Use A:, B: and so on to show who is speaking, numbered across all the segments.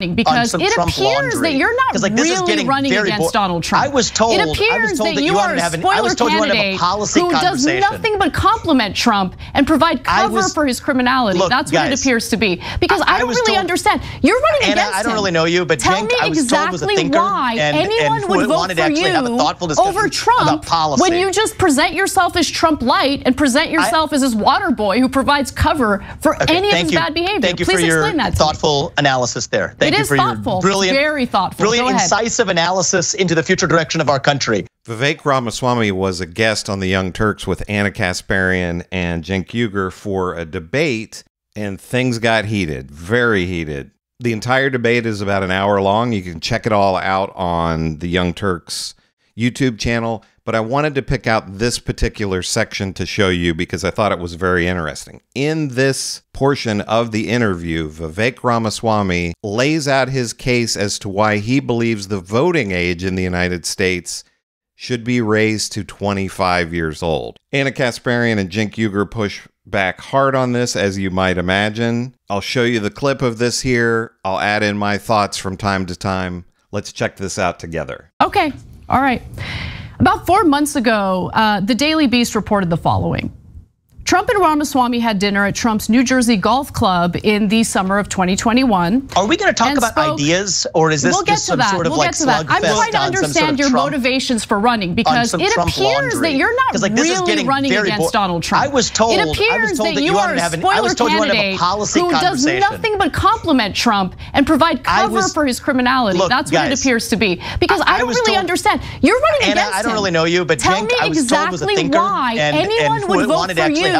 A: because it appears that you're not really running against Donald Trump.
B: I was told
A: it appears that you are a spoiler candidate who does nothing but compliment Trump and provide cover for his criminality. That's what it appears to be. Because I don't really understand. You're running against him.
B: I don't really know you, but
A: tell me exactly why anyone would vote for you over Trump when you just present yourself as Trump light and present yourself as his water boy who provides cover for any of his bad behavior.
B: Thank you for your thoughtful analysis there.
A: It is thoughtful, very thoughtful.
B: Brilliant, incisive analysis into the future direction of our country.
C: Vivek Ramaswamy was a guest on the Young Turks with Ana Kasparian and Cenk Uygur for a debate, and things got heated, very heated. The entire debate is about an hour long. You can check it all out on the Young Turks YouTube channel, but I wanted to pick out this particular section to show you because I thought it was very interesting. In this portion of the interview, Vivek Ramaswamy lays out his case as to why he believes the voting age in the United States should be raised to 25 years old. Ana Kasparian and Cenk Uygur push back hard on this, as you might imagine. I'll show you the clip of this here. I'll add in my thoughts from time to time. Let's check this out together.
A: Okay. All right. About 4 months ago, the Daily Beast reported the following. Trump and Ramaswamy had dinner at Trump's New Jersey golf club in the summer of 2021.
B: Are we going to talk about ideas, or is this just some sort of like slugfest?
A: I'm trying to understand your motivations for running because it appears that you're not really running against Donald Trump.
B: I was told.
A: It appears that you are a spoiler candidate who does nothing but compliment Trump and provide cover for his criminality. That's what it appears to be. Because I don't really understand. You're running against him.
B: I don't really know you, but
A: tell me exactly why anyone would vote for you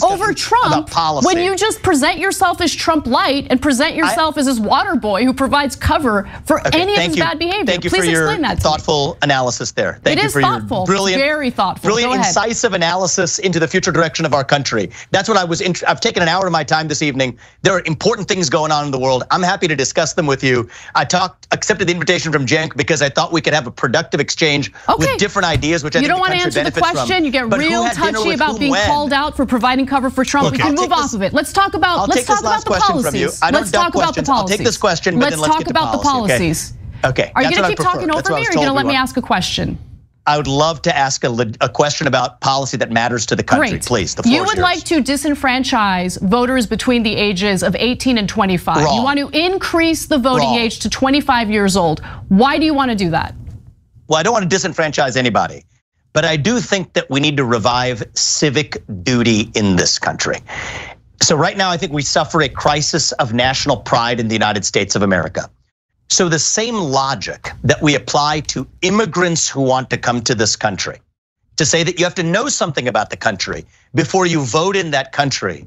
A: over Trump when you just present yourself as Trump light and present yourself as his water boy who provides cover for any of his bad behavior.
B: Thank you for your thoughtful analysis there.
A: Thank you for your brilliant, very thoughtful,
B: brilliant, incisive analysis into the future direction of our country. That's what I've taken an hour of my time this evening. There are important things going on in the world. I'm happy to discuss them with you. I accepted the invitation from Cenk because I thought we could have a productive exchange with different ideas, which I think
A: you don't want to answer the question. You get real touchy about being called out for providing cover for Trump. We can move off of it. Let's talk about the policies. Let's talk about the policies.
B: I'll take this question, but then let's talk
A: about the policies.
B: Okay.
A: Are you going to keep talking over me, or are you going to let me ask a question?
B: I would love to ask a question about policy that matters to the country.
A: Great.
B: Please, the floor is yours.
A: You would like to disenfranchise voters between the ages of 18 and 25.
B: Wrong.
A: You want to increase the voting age to 25 years old. Why do you want to do that?
B: Well, I don't want to disenfranchise anybody. But I do think that we need to revive civic duty in this country. So right now, I think we suffer a crisis of national pride in the United States of America. So the same logic that we apply to immigrants who want to come to this country, to say that you have to know something about the country before you vote in that country,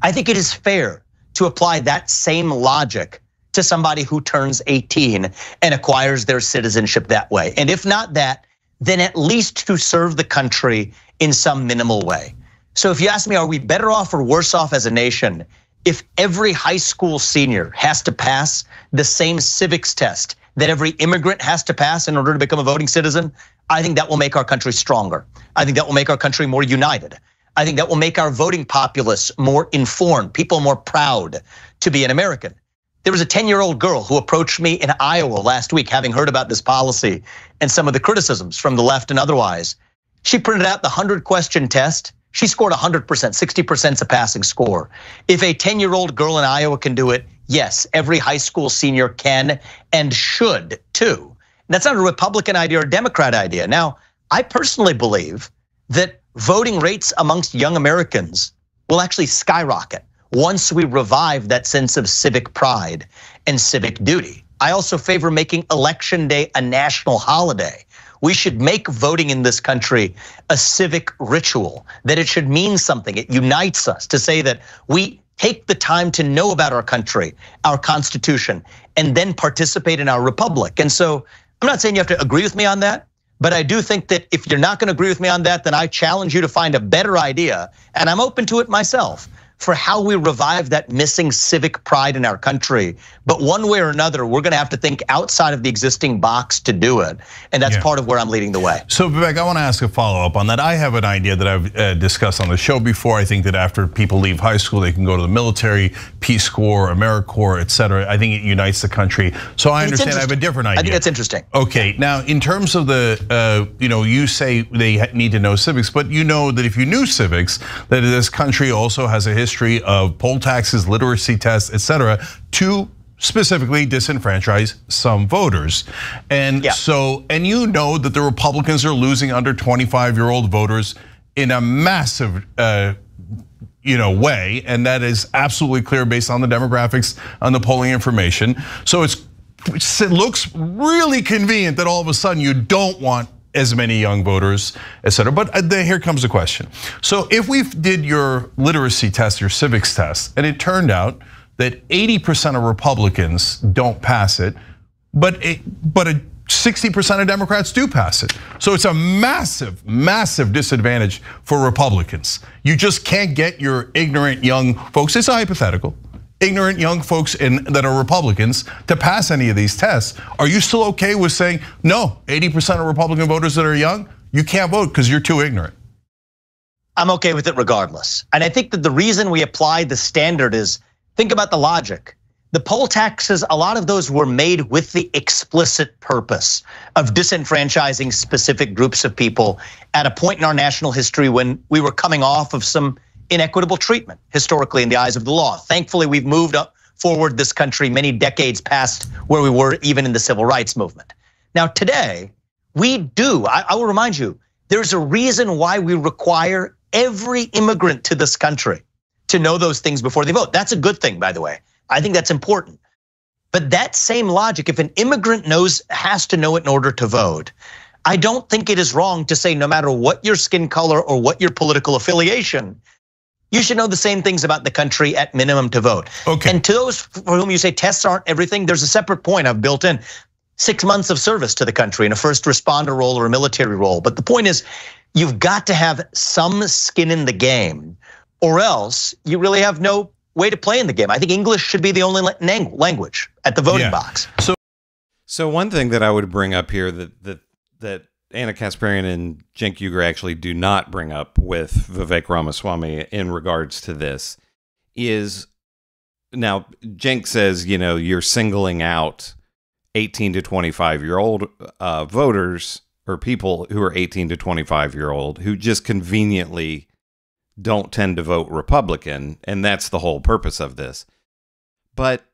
B: I think it is fair to apply that same logic to somebody who turns 18 and acquires their citizenship that way. And if not that, then at least to serve the country in some minimal way. So if you ask me, are we better off or worse off as a nation if every high school senior has to pass the same civics test that every immigrant has to pass in order to become a voting citizen? I think that will make our country stronger. I think that will make our country more united. I think that will make our voting populace more informed, people more proud to be an American. There was a 10-year-old girl who approached me in Iowa last week, having heard about this policy and some of the criticisms from the left and otherwise. She printed out the 100-question test. She scored 100%, 60% is a passing score. If a 10-year-old girl in Iowa can do it, yes, every high school senior can and should too. And that's not a Republican idea or a Democrat idea. Now, I personally believe that voting rates amongst young Americans will actually skyrocket once we revive that sense of civic pride and civic duty. I also favor making Election Day a national holiday. We should make voting in this country a civic ritual, that it should mean something. It unites us to say that we take the time to know about our country, our Constitution, and then participate in our republic. And so I'm not saying you have to agree with me on that, but I do think that if you're not going to agree with me on that, then I challenge you to find a better idea, and I'm open to it myself. for how we revive that missing civic pride in our country. But one way or another, we're gonna have to think outside of the existing box to do it. And that's part of where I'm leading the way.
D: So Vivek, I wanna ask a follow-up on that. I have an idea that I've discussed on the show before. I think that after people leave high school, they can go to the military, Peace Corps, AmeriCorps, et cetera. I think it unites the country. So I understand I have a different idea.
B: I think that's interesting.
D: Okay, now in terms of the, you say they need to know civics, but you know that if you knew civics, that this country also has a history of poll taxes, literacy tests, et cetera, to specifically disenfranchise some voters. And and you know that the Republicans are losing under 25-year-old voters in a massive way, and that is absolutely clear based on the demographics, on the polling information. So it looks really convenient that all of a sudden you don't want as many young voters, et cetera. But here comes the question. So if we did your literacy test, your civics test, and it turned out that 80% of Republicans don't pass it, but 60% of Democrats do pass it. So it's a massive, massive disadvantage for Republicans. You just can't get your ignorant young folks, it's a hypothetical, ignorant young folks that are Republicans to pass any of these tests. Are you still okay with saying, no, 80% of Republican voters that are young, you can't vote because you're too ignorant?
B: I'm okay with it regardless. And I think that the reason we apply the standard is, think about the logic. The poll taxes, a lot of those were made with the explicit purpose of disenfranchising specific groups of people at a point in our national history when we were coming off of some inequitable treatment historically in the eyes of the law. Thankfully, we've moved up forward this country many decades past where we were even in the civil rights movement. Now today, we do, I will remind you, there's a reason why we require every immigrant to this country to know those things before they vote. That's a good thing, by the way. I think that's important. But that same logic, if an immigrant has to know it in order to vote, I don't think it is wrong to say no matter what your skin color or what your political affiliation, you should know the same things about the country at minimum to vote.
D: Okay.
B: And to those for whom you say tests aren't everything, there's a separate point I've built in. 6 months of service to the country in a first responder role or a military role. But the point is, you've got to have some skin in the game, or else you really have no way to play in the game. I think English should be the only language at the voting box.
C: So one thing that I would bring up here that Ana Kasparian and Cenk Uygur actually do not bring up with Vivek Ramaswamy in regards to this is, now Cenk says, you're singling out 18 to 25-year-old voters, or people who are 18 to 25-year-old who just conveniently don't tend to vote Republican, and that's the whole purpose of this. But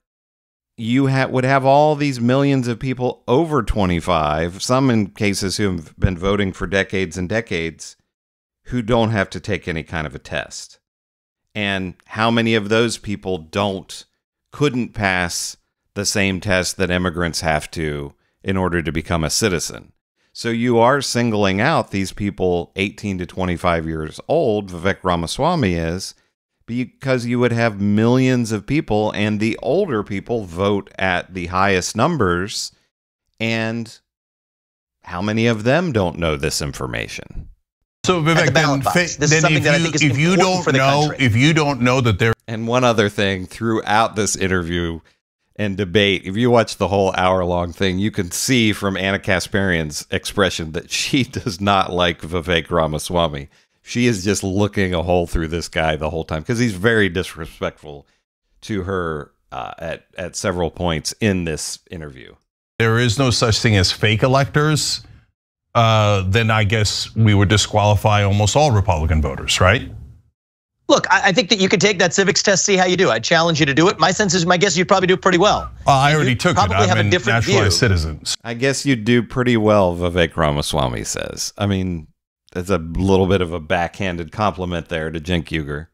C: you would have all these millions of people over 25, some in cases who have been voting for decades and decades, who don't have to take any kind of a test. And how many of those people couldn't pass the same test that immigrants have to in order to become a citizen? So you are singling out these people 18 to 25 years old, Vivek Ramaswamy is, because you would have millions of people, and the older people vote at the highest numbers, and how many of them don't know this information?
D: So Vivek, if you don't know that they're...
C: And one other thing, throughout this interview and debate, if you watch the whole hour-long thing, you can see from Ana Kasparian's expression that she does not like Vivek Ramaswamy. She is just looking a hole through this guy the whole time because he's very disrespectful to her at several points in this interview.
D: There is no such thing as fake electors. Then I guess we would disqualify almost all Republican voters, right?
B: Look, I think that you could take that civics test, see how you do. I challenge you to do it. My guess you'd probably do pretty well.
D: I already took it. I'm a naturalized citizen.
C: I guess you'd do pretty well, Vivek Ramaswamy says. I mean, that's a little bit of a backhanded compliment there to Cenk Uygur.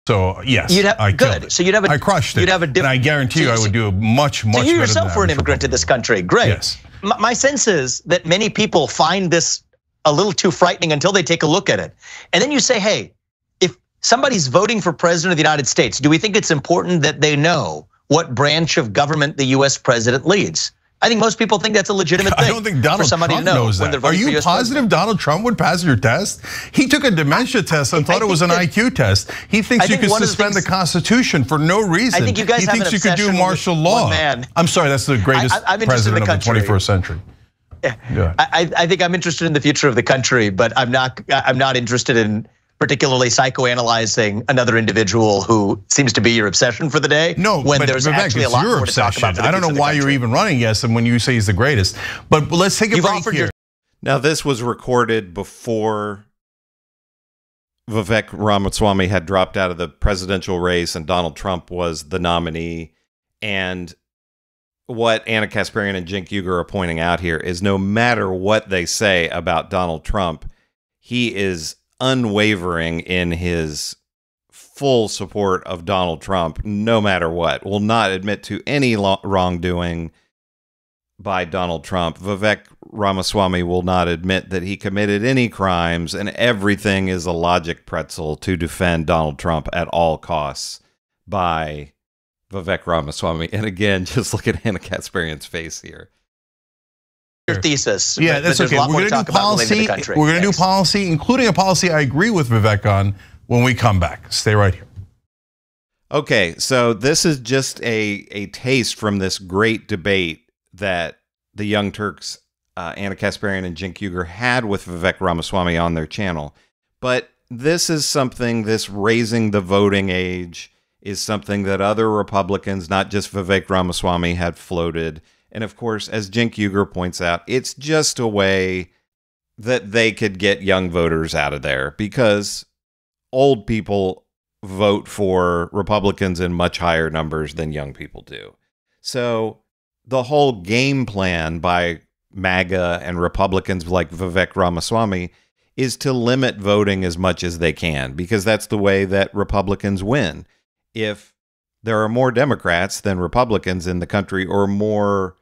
D: So yes,
B: I good. So I crushed it. You'd have a different.
D: And I guarantee you, I would do much better. So you
B: yourself were an immigrant to this country. Great.
D: Yes.
B: My sense is that many people find this a little too frightening until they take a look at it, and then you say, hey, if somebody's voting for president of the United States, do we think it's important that they know what branch of government the U.S. president leads? I think most people think that's a legitimate thing.
D: I don't think Donald Trump knows that. Are you positive Donald Trump would pass your test? He took a dementia test and thought it was an IQ test. He thinks you could suspend the Constitution for no reason.
B: I think you guys have an obsession. He thinks you could do martial law.
D: I'm sorry, that's the greatest president of the 21st century.
B: Yeah. I think I'm interested in the future of the country, but I'm not interested in particularly psychoanalyzing another individual who seems to be your obsession for the day.
D: No,
B: when
D: but
B: there's
D: Vivek,
B: actually a lot
D: your
B: more
D: obsession.
B: to talk about.
D: I don't know why you're even running yes, and when you say he's the greatest. But let's take a break here.
C: Now, this was recorded before Vivek Ramaswamy had dropped out of the presidential race and Donald Trump was the nominee. And what Ana Kasparian and Cenk Uygur are pointing out here is no matter what they say about Donald Trump, he is unwavering in his full support of Donald Trump, no matter what, will not admit to any wrongdoing by Donald Trump. Vivek Ramaswamy will not admit that he committed any crimes, and everything is a logic pretzel to defend Donald Trump at all costs by Vivek Ramaswamy. And again, just look at Ana Kasparian's face here.
B: Your thesis.
D: Yeah, that's okay. We're going to do policy. We're going to do policy, including a policy I agree with Vivek on when we come back. Stay right here.
C: Okay, so this is just a taste from this great debate that the Young Turks, Ana Kasparian and Cenk Uygur had with Vivek Ramaswamy on their channel. But this is something, this raising the voting age is something that other Republicans, not just Vivek Ramaswamy, had floated. And of course, as Cenk Uygur points out, it's just a way that they could get young voters out of there because old people vote for Republicans in much higher numbers than young people do. So the whole game plan by MAGA and Republicans like Vivek Ramaswamy is to limit voting as much as they can because that's the way that Republicans win. If there are more Democrats than Republicans in the country or more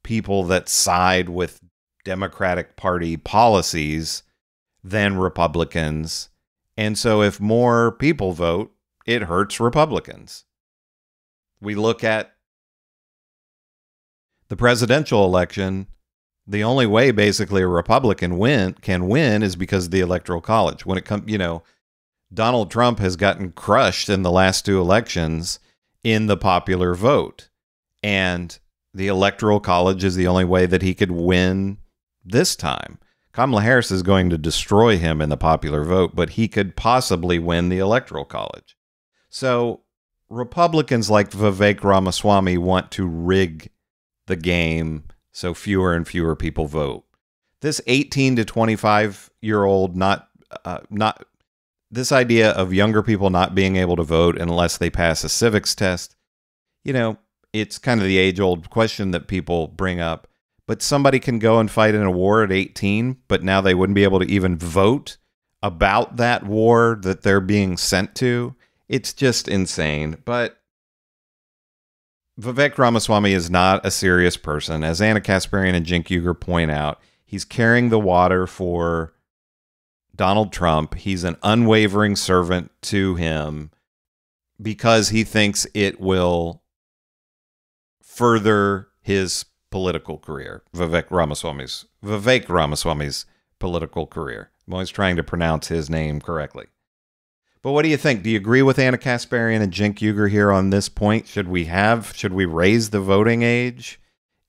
C: people that side with Democratic Party policies than Republicans. And so if more people vote, it hurts Republicans. We look at the presidential election, the only way basically a Republican can win is because of the Electoral College. When it comes, Donald Trump has gotten crushed in the last two elections in the popular vote. And the Electoral College is the only way that he could win this time. Kamala Harris is going to destroy him in the popular vote, but he could possibly win the Electoral College. So Republicans like Vivek Ramaswamy want to rig the game so fewer and fewer people vote. This 18 to 25-year-old this idea of younger people not being able to vote unless they pass a civics test, it's kind of the age-old question that people bring up. But somebody can go and fight in a war at 18, but now they wouldn't be able to even vote about that war that they're being sent to. It's just insane. But Vivek Ramaswamy is not a serious person. As Ana Kasparian and Cenk Uygur point out, he's carrying the water for Donald Trump. He's an unwavering servant to him because he thinks it will further his political career, Vivek Ramaswamy's political career. I'm always trying to pronounce his name correctly. But what do you think? Do you agree with Ana Kasparian and Cenk Uygur here on this point? Should we raise the voting age?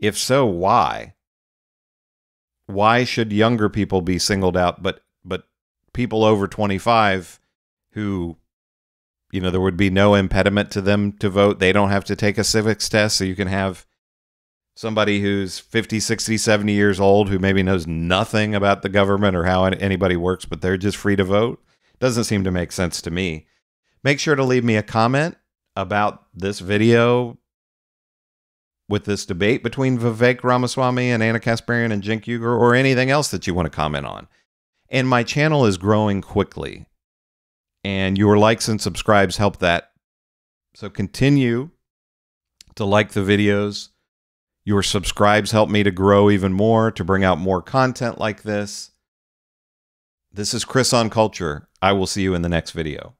C: If so, why? Why should younger people be singled out, but people over 25 who, there would be no impediment to them to vote? They don't have to take a civics test, so you can have somebody who's 50, 60, 70 years old who maybe knows nothing about the government or how anybody works, but they're just free to vote. Doesn't seem to make sense to me. Make sure to leave me a comment about this video with this debate between Vivek Ramaswamy and Ana Kasparian and Cenk Uygur, or anything else that you want to comment on. And my channel is growing quickly, and your likes and subscribes help that. So continue to like the videos. Your subscribes help me to grow even more, to bring out more content like this. This is Chris on Culture. I will see you in the next video.